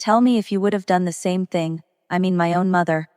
Tell me if you would have done the same thing. I mean my own mother.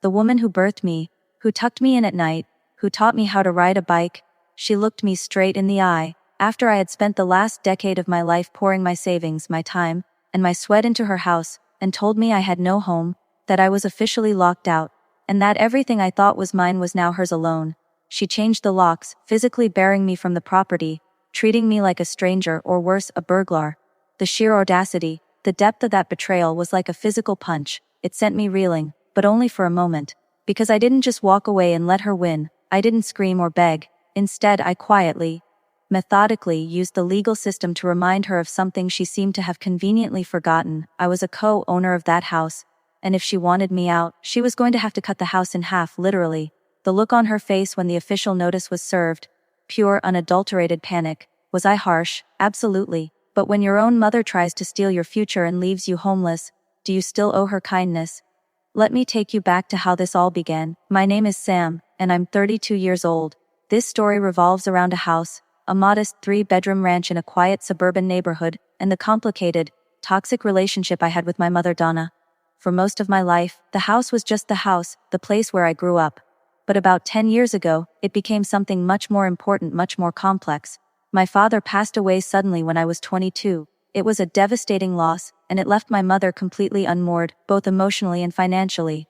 The woman who birthed me, who tucked me in at night, who taught me how to ride a bike. She looked me straight in the eye, after I had spent the last decade of my life pouring my savings, my time, and my sweat into her house, and told me I had no home, that I was officially locked out, and that everything I thought was mine was now hers alone. She changed the locks, physically barring me from the property, treating me like a stranger or worse, a burglar. The sheer audacity, the depth of that betrayal was like a physical punch. It sent me reeling, but only for a moment. Because I didn't just walk away and let her win, I didn't scream or beg. Instead, I quietly, methodically used the legal system to remind her of something she seemed to have conveniently forgotten. I was a co-owner of that house, and if she wanted me out, she was going to have to cut the house in half, literally. The look on her face when the official notice was served, pure, unadulterated panic. Was I harsh? Absolutely. But when your own mother tries to steal your future and leaves you homeless, do you still owe her kindness? Let me take you back to how this all began. My name is Sam, and I'm 32 years old. This story revolves around a house, a modest 3-bedroom ranch in a quiet suburban neighborhood, and the complicated, toxic relationship I had with my mother Donna. For most of my life, the house was just the house, the place where I grew up. But about 10 years ago, it became something much more important, much more complex. My father passed away suddenly when I was 22. It was a devastating loss, and it left my mother completely unmoored, both emotionally and financially.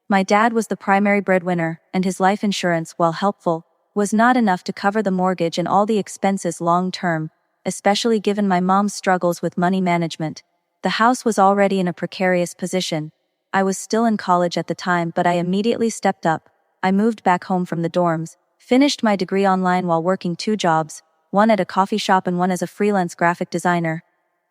My dad was the primary breadwinner, and his life insurance, while helpful, was not enough to cover the mortgage and all the expenses long-term, especially given my mom's struggles with money management. The house was already in a precarious position. I was still in college at the time, but I immediately stepped up. I moved back home from the dorms, finished my degree online while working 2 jobs, one at a coffee shop and one as a freelance graphic designer,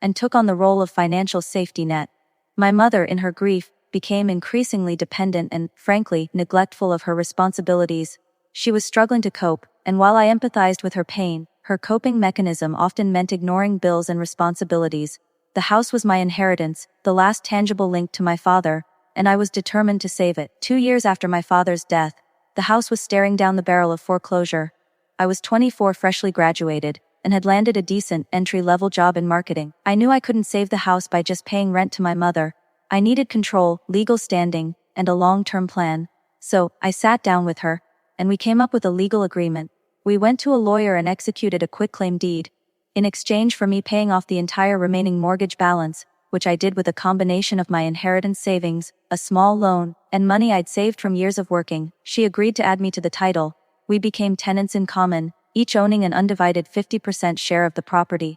and took on the role of financial safety net. My mother, in her grief, became increasingly dependent and, frankly, neglectful of her responsibilities. She was struggling to cope, and while I empathized with her pain, her coping mechanism often meant ignoring bills and responsibilities. The house was my inheritance, the last tangible link to my father, and I was determined to save it. 2 years after my father's death, the house was staring down the barrel of foreclosure. I was 24, freshly graduated, and had landed a decent, entry-level job in marketing. I knew I couldn't save the house by just paying rent to my mother. I needed control, legal standing, and a long-term plan. So, I sat down with her, and we came up with a legal agreement. We went to a lawyer and executed a quitclaim deed, in exchange for me paying off the entire remaining mortgage balance, which I did with a combination of my inheritance savings, a small loan, and money I'd saved from years of working. She agreed to add me to the title. We became tenants in common, each owning an undivided 50% share of the property.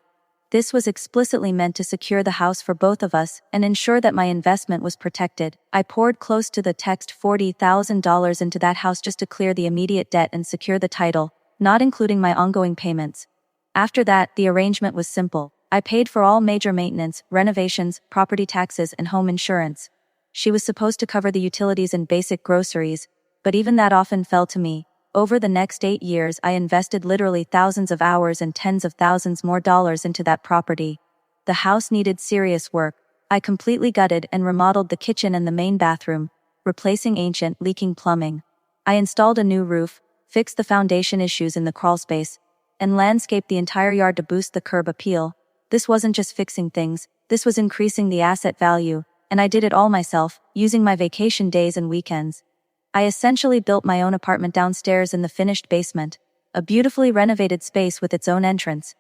This was explicitly meant to secure the house for both of us and ensure that my investment was protected. I poured close to the text $40,000 into that house just to clear the immediate debt and secure the title, not including my ongoing payments. After that, the arrangement was simple. I paid for all major maintenance, renovations, property taxes, and home insurance. She was supposed to cover the utilities and basic groceries, but even that often fell to me. Over the next 8 years, I invested literally thousands of hours and tens of thousands more dollars into that property. The house needed serious work. I completely gutted and remodeled the kitchen and the main bathroom, replacing ancient, leaking plumbing. I installed a new roof, fixed the foundation issues in the crawlspace, and landscaped the entire yard to boost the curb appeal. This wasn't just fixing things, this was increasing the asset value, and I did it all myself, using my vacation days and weekends. I essentially built my own apartment downstairs in the finished basement, a beautifully renovated space with its own entrance,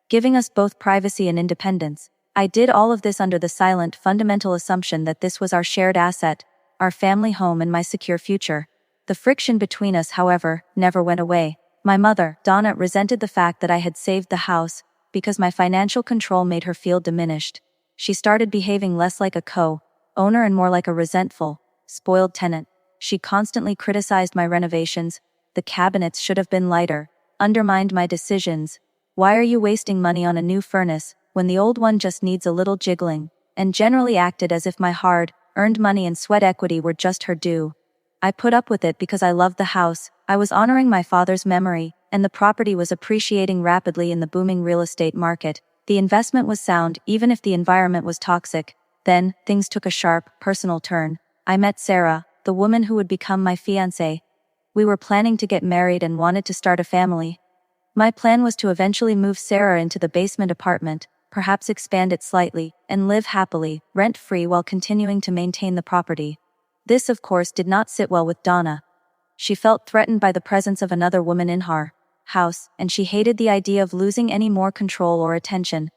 giving us both privacy and independence. I did all of this under the silent, fundamental assumption that this was our shared asset, our family home and my secure future. The friction between us, however, never went away. My mother, Donna, resented the fact that I had saved the house, because my financial control made her feel diminished. She started behaving less like a co-owner and more like a resentful, spoiled tenant. She constantly criticized my renovations. The cabinets should have been lighter, undermined my decisions. Why are you wasting money on a new furnace, when the old one just needs a little jiggling? And generally acted as if my hard-earned money and sweat equity were just her due. I put up with it because I loved the house. I was honoring my father's memory, and the property was appreciating rapidly in the booming real estate market. The investment was sound, even if the environment was toxic. Then, things took a sharp, personal turn. I met Sarah, the woman who would become my fiancée. We were planning to get married and wanted to start a family. My plan was to eventually move Sarah into the basement apartment, perhaps expand it slightly, and live happily, rent-free while continuing to maintain the property. This, of course, did not sit well with Donna. She felt threatened by the presence of another woman in her house, and she hated the idea of losing any more control or attention.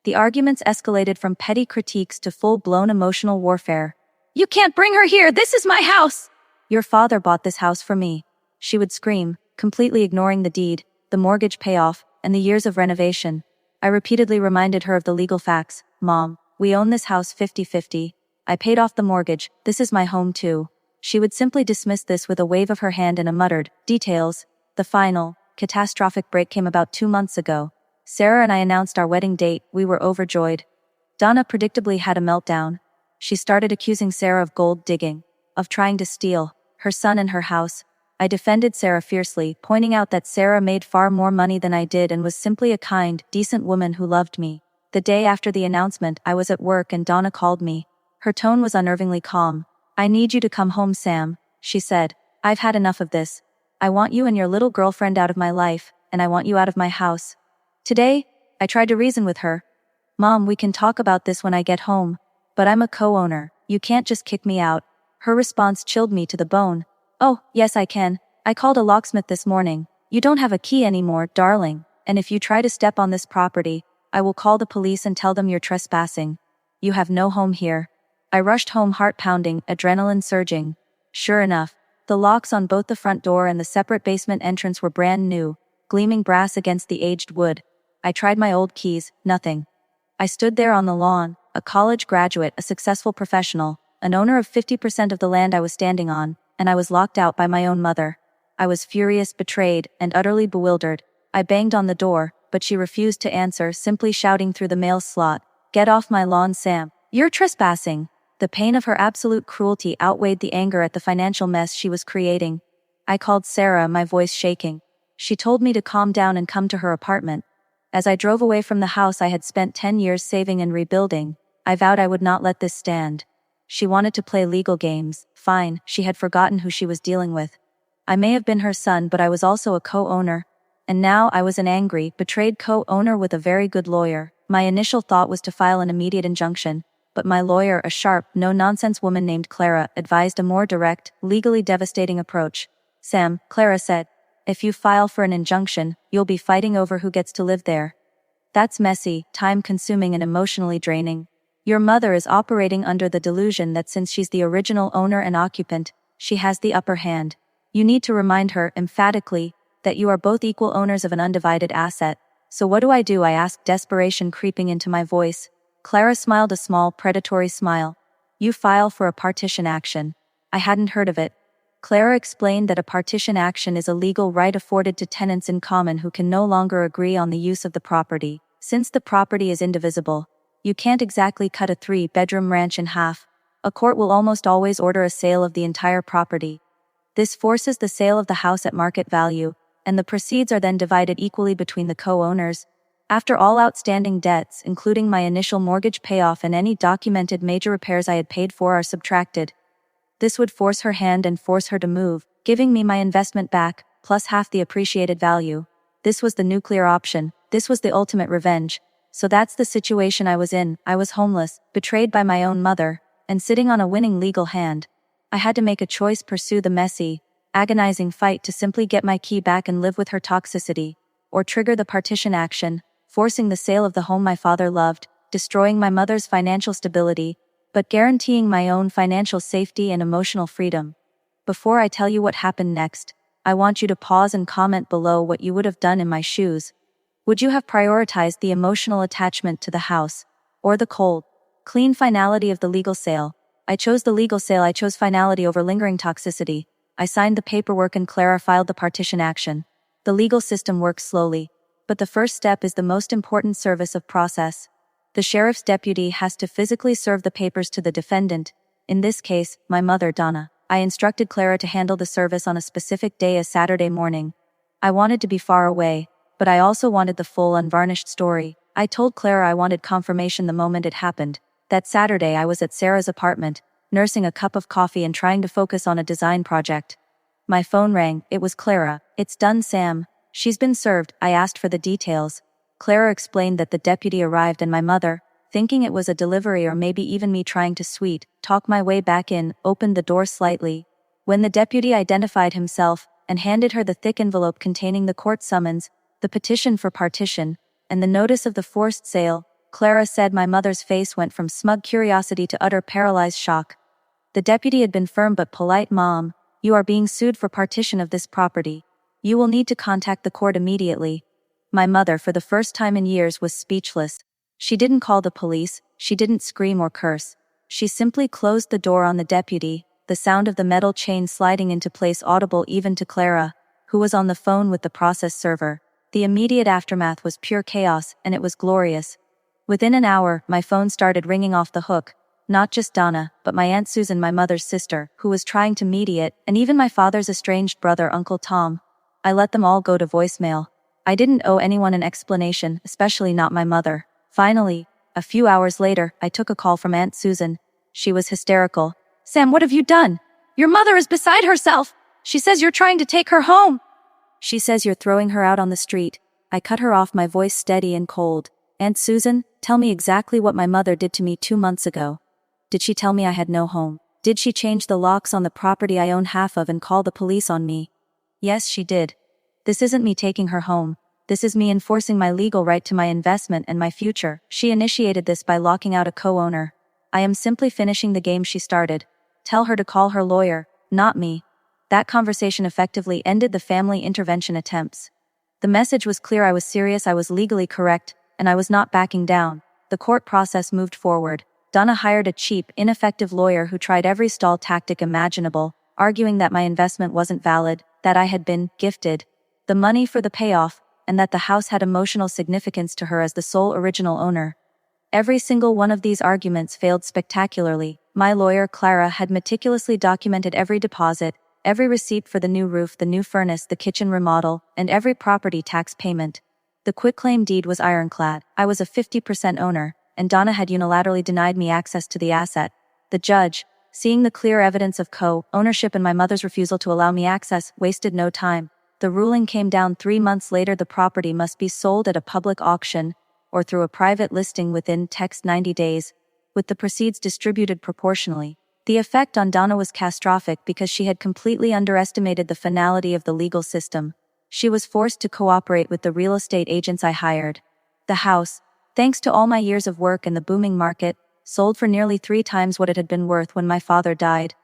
The arguments escalated from petty critiques to full-blown emotional warfare. "You can't bring her here! This is my house!" "Your father bought this house for me," she would scream, completely ignoring the deed, the mortgage payoff, and the years of renovation. I repeatedly reminded her of the legal facts. "Mom, we own this house 50-50. I paid off the mortgage, this is my home too." She would simply dismiss this with a wave of her hand and a muttered, "Details." The final, catastrophic break came about 2 months ago. Sarah and I announced our wedding date. We were overjoyed. Donna predictably had a meltdown. She started accusing Sarah of gold digging, of trying to steal her son and her house. I defended Sarah fiercely, pointing out that Sarah made far more money than I did and was simply a kind, decent woman who loved me. The day after the announcement, I was at work and Donna called me. Her tone was unnervingly calm. "I need you to come home, Sam," she said. "I've had enough of this. I want you and your little girlfriend out of my life, and I want you out of my house." Today, I tried to reason with her. "Mom, we can talk about this when I get home. But I'm a co-owner. You can't just kick me out." Her response chilled me to the bone. "Oh, yes I can. I called a locksmith this morning. You don't have a key anymore, darling. And if you try to step on this property, I will call the police and tell them you're trespassing. You have no home here." I rushed home, heart pounding, adrenaline surging. Sure enough, the locks on both the front door and the separate basement entrance were brand new, gleaming brass against the aged wood. I tried my old keys, nothing. I stood there on the lawn, a college graduate, a successful professional, an owner of 50% of the land I was standing on, and I was locked out by my own mother. I was furious, betrayed, and utterly bewildered. I banged on the door, but she refused to answer, simply shouting through the mail slot, "Get off my lawn, Sam. You're trespassing." The pain of her absolute cruelty outweighed the anger at the financial mess she was creating. I called Sarah, my voice shaking. She told me to calm down and come to her apartment. As I drove away from the house I had spent 10 years saving and rebuilding, I vowed I would not let this stand. She wanted to play legal games. Fine, she had forgotten who she was dealing with. I may have been her son, but I was also a co-owner. And now I was an angry, betrayed co-owner with a very good lawyer. My initial thought was to file an immediate injunction, but my lawyer, a sharp, no-nonsense woman named Clara, advised a more direct, legally devastating approach. "Sam," Clara said, "if you file for an injunction, you'll be fighting over who gets to live there. That's messy, time-consuming and emotionally draining. Your mother is operating under the delusion that since she's the original owner and occupant, she has the upper hand. You need to remind her, emphatically, that you are both equal owners of an undivided asset." "So what do?" I asked, desperation creeping into my voice. Clara smiled a small, predatory smile. "You file for a partition action." I hadn't heard of it. Clara explained that a partition action is a legal right afforded to tenants in common who can no longer agree on the use of the property. Since the property is indivisible, you can't exactly cut a 3-bedroom ranch in half. A court will almost always order a sale of the entire property. This forces the sale of the house at market value, and the proceeds are then divided equally between the co-owners. After all outstanding debts, including my initial mortgage payoff and any documented major repairs I had paid for, are subtracted. This would force her hand and force her to move, giving me my investment back, plus half the appreciated value. This was the nuclear option. This was the ultimate revenge. So that's the situation I was in. I was homeless, betrayed by my own mother, and sitting on a winning legal hand. I had to make a choice: pursue the messy, agonizing fight to simply get my key back and live with her toxicity, or trigger the partition action, forcing the sale of the home my father loved, destroying my mother's financial stability, but guaranteeing my own financial safety and emotional freedom. Before I tell you what happened next, I want you to pause and comment below what you would have done in my shoes. Would you have prioritized the emotional attachment to the house, or the cold, clean finality of the legal sale? I chose the legal sale. I chose finality over lingering toxicity. I signed the paperwork and Clara filed the partition action. The legal system works slowly, but the first step is the most important service of process. The sheriff's deputy has to physically serve the papers to the defendant, in this case, my mother Donna. I instructed Clara to handle the service on a specific day, a Saturday morning. I wanted to be far away, but I also wanted the full, unvarnished story. I told Clara I wanted confirmation the moment it happened. That Saturday I was at Sarah's apartment, nursing a cup of coffee and trying to focus on a design project. My phone rang. It was Clara. "It's done, Sam. She's been served." I asked for the details. Clara explained that the deputy arrived and my mother, thinking it was a delivery or maybe even me trying to talk my way back in, opened the door slightly. When the deputy identified himself and handed her the thick envelope containing the court summons, the petition for partition, and the notice of the forced sale, Clara said my mother's face went from smug curiosity to utter paralyzed shock. The deputy had been firm but polite. "Mom, you are being sued for partition of this property. You will need to contact the court immediately." My mother, for the first time in years, was speechless. She didn't call the police, she didn't scream or curse. She simply closed the door on the deputy, the sound of the metal chain sliding into place audible even to Clara, who was on the phone with the process server. The immediate aftermath was pure chaos, and it was glorious. Within an hour, my phone started ringing off the hook. Not just Donna, but my Aunt Susan, my mother's sister, who was trying to mediate, and even my father's estranged brother, Uncle Tom. I let them all go to voicemail. I didn't owe anyone an explanation, especially not my mother. Finally, a few hours later, I took a call from Aunt Susan. She was hysterical. "Sam, what have you done? Your mother is beside herself. She says you're trying to take her home. She says you're throwing her out on the street." I cut her off, my voice steady and cold. "Aunt Susan, tell me exactly what my mother did to me 2 months ago. Did she tell me I had no home? Did she change the locks on the property I own half of and call the police on me?" "Yes, she did. This isn't me taking her home. This is me enforcing my legal right to my investment and my future. She initiated this by locking out a co-owner. I am simply finishing the game she started. Tell her to call her lawyer, not me." That conversation effectively ended the family intervention attempts. The message was clear. I was serious, I was legally correct, and I was not backing down. The court process moved forward. Donna hired a cheap, ineffective lawyer who tried every stall tactic imaginable, arguing that my investment wasn't valid, that I had been gifted the money for the payoff, and that the house had emotional significance to her as the sole original owner. Every single one of these arguments failed spectacularly. My lawyer, Clara, had meticulously documented every deposit, every receipt for the new roof, the new furnace, the kitchen remodel, and every property tax payment. The quitclaim deed was ironclad. I was a 50% owner, and Donna had unilaterally denied me access to the asset. The judge, seeing the clear evidence of co-ownership and my mother's refusal to allow me access, wasted no time. The ruling came down 3 months later. The property must be sold at a public auction or through a private listing within 90 days, with the proceeds distributed proportionally. The effect on Donna was catastrophic because she had completely underestimated the finality of the legal system. She was forced to cooperate with the real estate agents I hired. The house, thanks to all my years of work in the booming market, sold for nearly 3 times what it had been worth when my father died.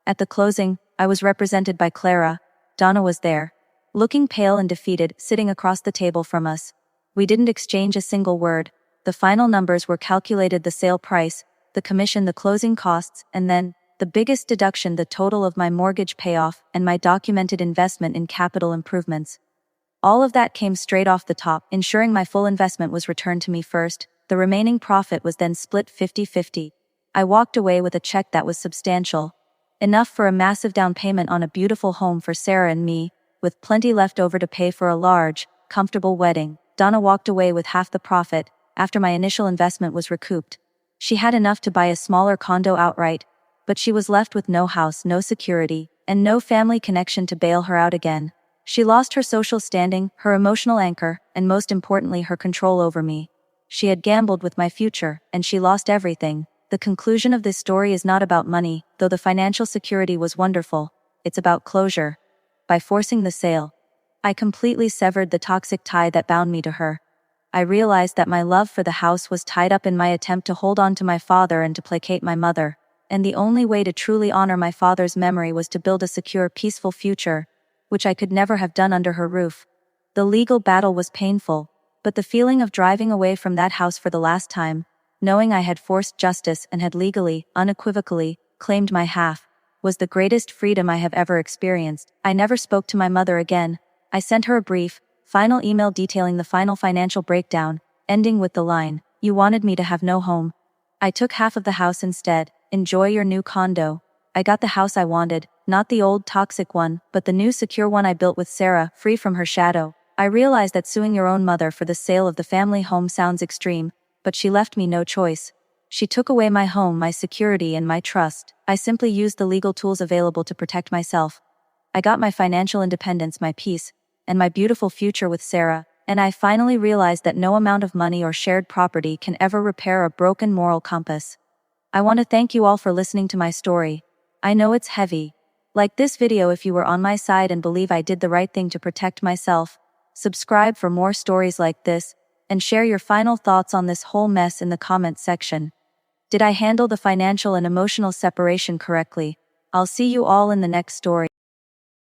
At the closing, I was represented by Clara. Donna was there, looking pale and defeated, sitting across the table from us. We didn't exchange a single word. The final numbers were calculated: the sale price, the commission, the closing costs, and then, the biggest deduction, the total of my mortgage payoff and my documented investment in capital improvements. All of that came straight off the top, ensuring my full investment was returned to me first. The remaining profit was then split 50-50. I walked away with a check that was substantial, enough for a massive down payment on a beautiful home for Sarah and me, with plenty left over to pay for a large, comfortable wedding. Donna walked away with half the profit, after my initial investment was recouped. She had enough to buy a smaller condo outright, but she was left with no house, no security, and no family connection to bail her out again. She lost her social standing, her emotional anchor, and most importantly, her control over me. She had gambled with my future, and she lost everything. The conclusion of this story is not about money, though the financial security was wonderful. It's about closure. By forcing the sale, I completely severed the toxic tie that bound me to her. I realized that my love for the house was tied up in my attempt to hold on to my father and to placate my mother, and the only way to truly honor my father's memory was to build a secure, peaceful future, which I could never have done under her roof. The legal battle was painful, but the feeling of driving away from that house for the last time, knowing I had forced justice and had legally, unequivocally, claimed my half, was the greatest freedom I have ever experienced. I never spoke to my mother again. I sent her a brief, final email detailing the final financial breakdown, ending with the line, "You wanted me to have no home. I took half of the house instead. Enjoy your new condo." I got the house I wanted, not the old toxic one, but the new secure one I built with Sarah, free from her shadow. I realized that suing your own mother for the sale of the family home sounds extreme, but she left me no choice. She took away my home, my security, and my trust. I simply used the legal tools available to protect myself. I got my financial independence, my peace, and my beautiful future with Sarah, and I finally realized that no amount of money or shared property can ever repair a broken moral compass. I want to thank you all for listening to my story. I know it's heavy. Like this video if you were on my side and believe I did the right thing to protect myself. Subscribe for more stories like this, and share your final thoughts on this whole mess in the comments section. Did I handle the financial and emotional separation correctly? I'll see you all in the next story.